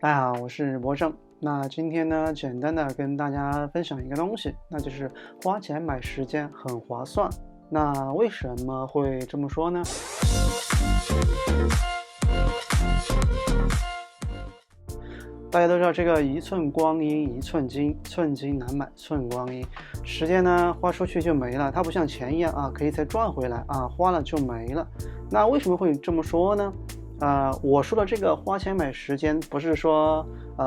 大家好，我是博正。那今天呢，简单的跟大家分享一个东西，那就是花钱买时间很划算。那为什么会这么说呢？大家都知道这个一寸光阴一寸金，寸金难买寸光阴。时间呢花出去就没了，它不像钱一样啊，可以再赚回来啊，花了就没了。那为什么会这么说呢？我说的这个花钱买时间，不是说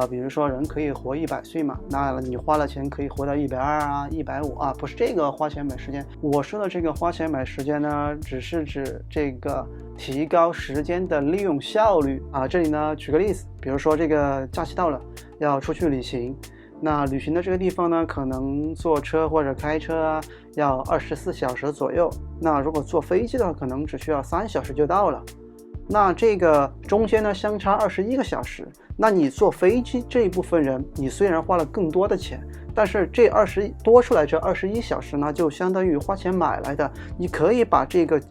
比如说人可以活100岁嘛，那你花了钱可以活到120啊、150啊，不是这个花钱买时间。我说的这个花钱买时间呢，只是指这个提高时间的利用效率啊。这里呢，举个例子，比如说这个假期到了，要出去旅行，那旅行的这个地方呢，可能坐车或者开车啊，要24小时左右。那如果坐飞机的话，可能只需要3小时就到了。那这个中间呢相差21个小时，那你坐飞机这一部分人，你虽然花了更多的钱，但是这多出来这21小时呢，就相当于花钱买来的。你可以把这个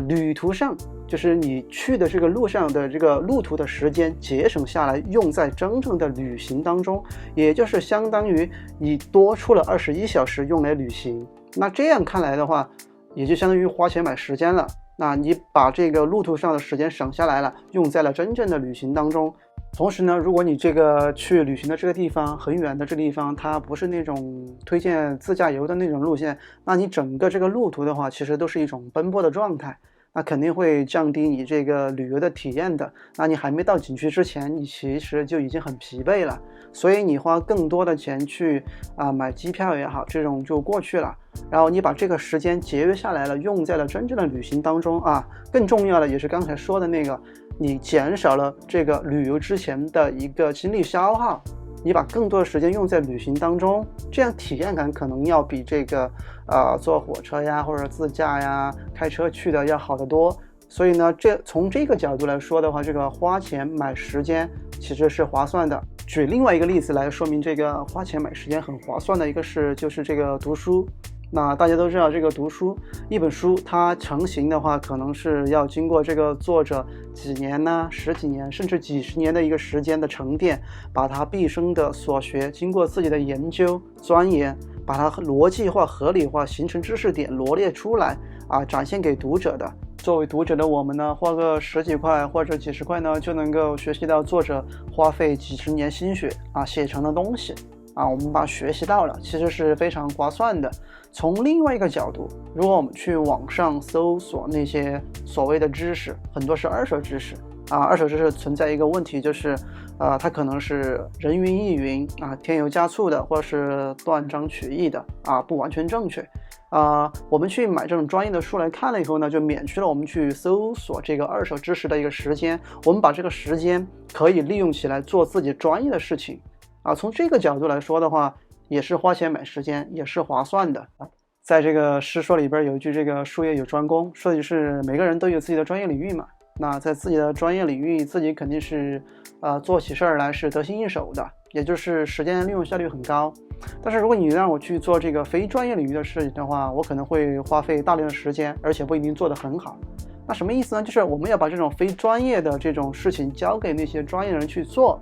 旅途上，就是你去的这个路上的这个路途的时间节省下来，用在真正的旅行当中，也就是相当于你多出了21小时用来旅行。那这样看来的话，也就相当于花钱买时间了。那你把这个路途上的时间省下来了，用在了真正的旅行当中。同时呢，如果你这个去旅行的这个地方很远的这个地方，它不是那种推荐自驾游的那种路线，那你整个这个路途的话，其实都是一种奔波的状态，那肯定会降低你这个旅游的体验的。那你还没到景区之前，你其实就已经很疲惫了，所以你花更多的钱去买机票也好，这种就过去了。然后你把这个时间节约下来了，用在了真正的旅行当中啊。更重要的也是刚才说的那个，你减少了这个旅游之前的一个精力消耗，你把更多的时间用在旅行当中，这样体验感可能要比这个坐火车呀或者自驾呀开车去的要好得多。所以呢，从这个角度来说的话，这个花钱买时间其实是划算的。举另外一个例子来说明这个花钱买时间很划算的一个事，就是这个读书。那大家都知道，这个读书，一本书它成型的话，可能是要经过这个作者几年呢、10几年甚至几十年的一个时间的沉淀，把他毕生的所学经过自己的研究钻研，把它逻辑化合理化，形成知识点罗列出来展现给读者的。作为读者的我们呢，花个10几块或者几十块呢，就能够学习到作者花费几十年心血写成的东西我们把学习到了，其实是非常划算的。从另外一个角度，如果我们去网上搜索那些所谓的知识，很多是二手知识二手知识存在一个问题，就是它可能是人云亦云添油加醋的，或者是断章取义的不完全正确我们去买这种专业的书来看了以后呢，就免去了我们去搜索这个二手知识的一个时间，我们把这个时间可以利用起来做自己专业的事情从这个角度来说的话，也是花钱买时间，也是划算的在这个诗说里边有一句，这个术业有专攻，说的就是每个人都有自己的专业领域嘛。那在自己的专业领域，自己肯定是做起事儿来是得心应手的，也就是时间利用效率很高。但是如果你让我去做这个非专业领域的事情的话，我可能会花费大量的时间，而且不一定做得很好。那什么意思呢？就是我们要把这种非专业的这种事情交给那些专业人去做。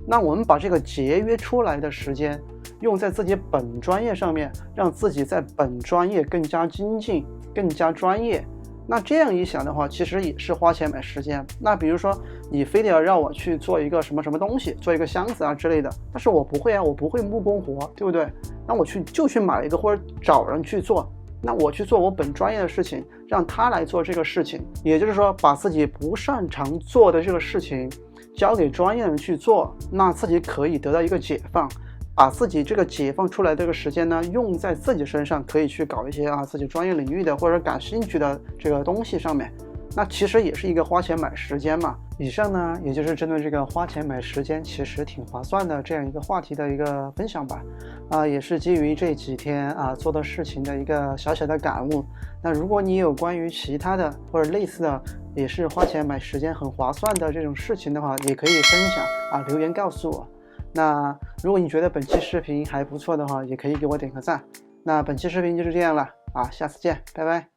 那我们把这个节约出来的时间用在自己本专业上面，让自己在本专业更加精进、更加专业。那这样一想的话，其实也是花钱买时间。那比如说你非得要让我去做一个什么什么东西，做一个箱子之类的，但是我不会我不会木工活，对不对？那我就去买一个或者找人去做。那我去做我本专业的事情，让他来做这个事情，也就是说把自己不擅长做的这个事情交给专业人去做，那自己可以得到一个解放，把自己这个解放出来的这个时间呢，用在自己身上，可以去搞一些自己专业领域的或者感兴趣的这个东西上面。那其实也是一个花钱买时间嘛。以上呢，也就是针对这个花钱买时间其实挺划算的这样一个话题的一个分享吧。也是基于这几天做的事情的一个小小的感悟。那如果你有关于其他的或者类似的也是花钱买时间很划算的这种事情的话，也可以分享留言告诉我。那如果你觉得本期视频还不错的话，也可以给我点个赞。那本期视频就是这样了下次见，拜拜。